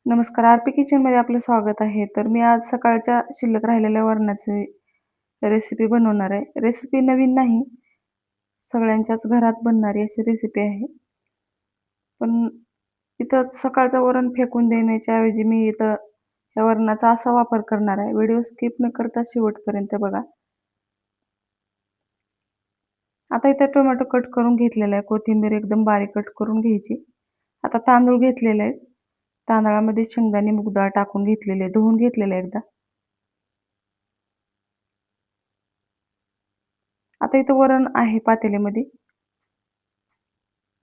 नमस्कार, आरपी किचनमध्ये आपलं स्वागत आहे. तर मी आज सकाळच्या शिल्लक राहिलेल्या वरणाची रेसिपी बनवणार आहे. रेसिपी नवीन नाही, सगळ्यांच्याच घरात बनणारी अशी रेसिपी आहे. पण इथं सकाळचं वरण फेकून देण्याच्या ऐवजी मी इथं त्या वरणाचा असा वापर करणार आहे. व्हिडिओ स्किप न करता शेवटपर्यंत बघा. आता इथं टोमॅटो कट करून घेतलेला आहे. कोथिंबीर एकदम बारीक कट करून घ्यायची. आता तांदूळ घेतलेले आहेत. तांदळामध्ये शेंगदाणे, मूग डाळ टाकून घेतलेले आहे. धुवून घेतलेले आहे एकदा. आता इथं वरण आहे पातेल्यामध्ये.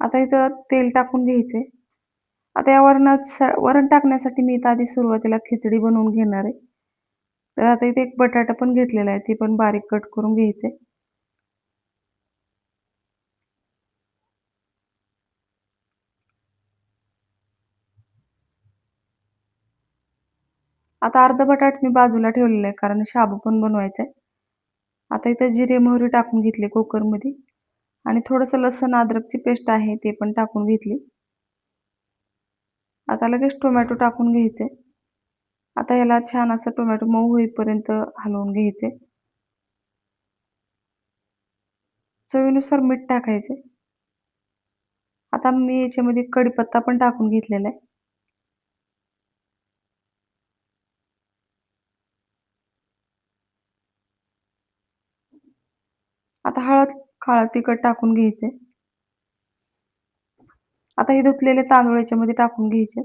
आता इथं तेल टाकून घ्यायचंय. आता या वरणात वरण टाकण्यासाठी मी इथं आधी सुरुवातीला खिचडी बनवून घेणार आहे. तर आता इथे एक बटाटा पण घेतलेला आहे. ते पण बारीक कट करून घ्यायचंय. आता अर्धा बटाटा मी बाजूला ठेवलेला आहे कारण शाबू पण बनवायचा आहे. आता इथं जिरे, मोहरी टाकून घेतली कुकरमध्ये आणि थोडंसं लसूण अद्रकची पेस्ट आहे ते पण टाकून घेतली. आता लगेच टोमॅटो टाकून घ्यायचे. आता याला छान असं टोमॅटो मऊ होईपर्यंत हलवून घ्यायचे. चवीनुसार मीठ टाकायचे. आता मी याच्यामध्ये कढीपत्ता पण टाकून घेतलेला आहे. आता हळद, काळं तिखट टाकून घ्यायचे. आता हे धुतलेले तांदूळ याच्यामध्ये टाकून घ्यायचे.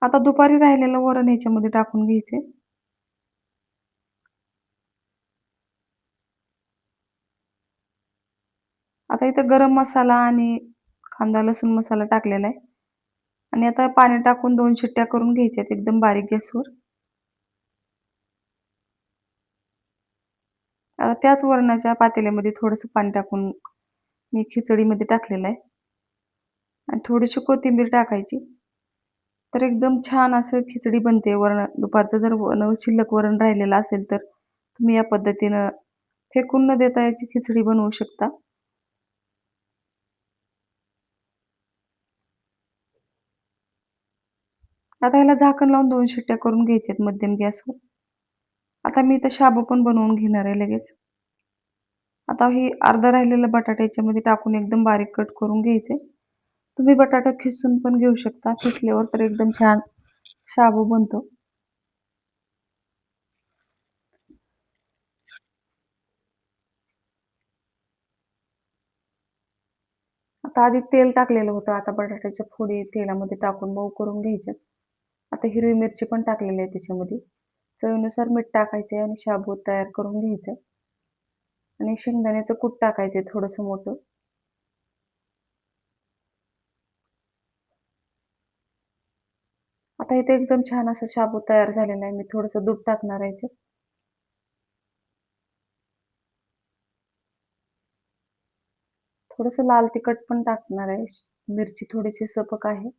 आता दुपारी राहिलेलं वरण ह्याच्यामध्ये टाकून घ्यायचे. आता इथं गरम मसाला आणि कांदा लसूण मसाला टाकलेला आहे. आणि आता पाणी टाकून 2 शिट्ट्या करून घ्यायच्यात एकदम बारीक गॅसवर. त्याच वरणाच्या पातेल्यामध्ये थोडंसं पाणी टाकून मी खिचडीमध्ये टाकलेलं आहे. आणि थोडीशी कोथिंबीर टाकायची. तर एकदम छान असं खिचडी बनते. दुपारचं जर शिल्लक वरण राहिलेलं असेल तर तुम्ही या पद्धतीनं फेकून न देता याची खिचडी बनवू शकता. आता ह्याला झाकण लावून 2 शिट्ट्या करून घ्यायच्यात मध्यम गॅसवर. आता मी इथं शाबू पण बनवून घेणार आहे लगेच. आता ही अर्धा राहिलेला बटाटा याच्यामध्ये टाकून एकदम बारीक कट करून घ्यायचे. तुम्ही बटाटा खिसून पण घेऊ शकता. खिसल्यावर तर एकदम छान शाबू बनतो. आता आधी तेल टाकलेलं होतं. आता बटाट्याच्या फोडी तेलामध्ये टाकून मऊ करून घ्यायच्यात. आता हिरवी मिरची पण टाकलेली आहे त्याच्यामध्ये. चवीनुसार मीठ टाकायचे आणि शाबू तयार करून घ्यायचं आणि शेंगदाण्याचं कूट टाकायचे थोडंसं मोठं. आता इथे एकदम छान असं शाबू तयार झालेला आहे. मी थोडंसं दूध टाकणार आहे याच्यात. थोडंसं लाल तिखट पण टाकणार आहे. मिरची थोडीशी सपक आहे.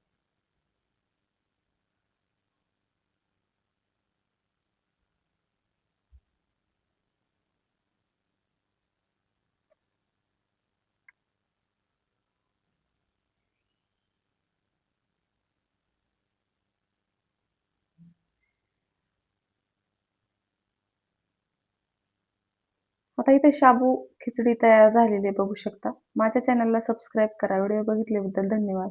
आता इथे शाबू खिचडी तयार झालेली आहे बघू शकता. माझ्या चॅनलला सबस्क्राईब करा. व्हिडिओ बघितल्याबद्दल धन्यवाद.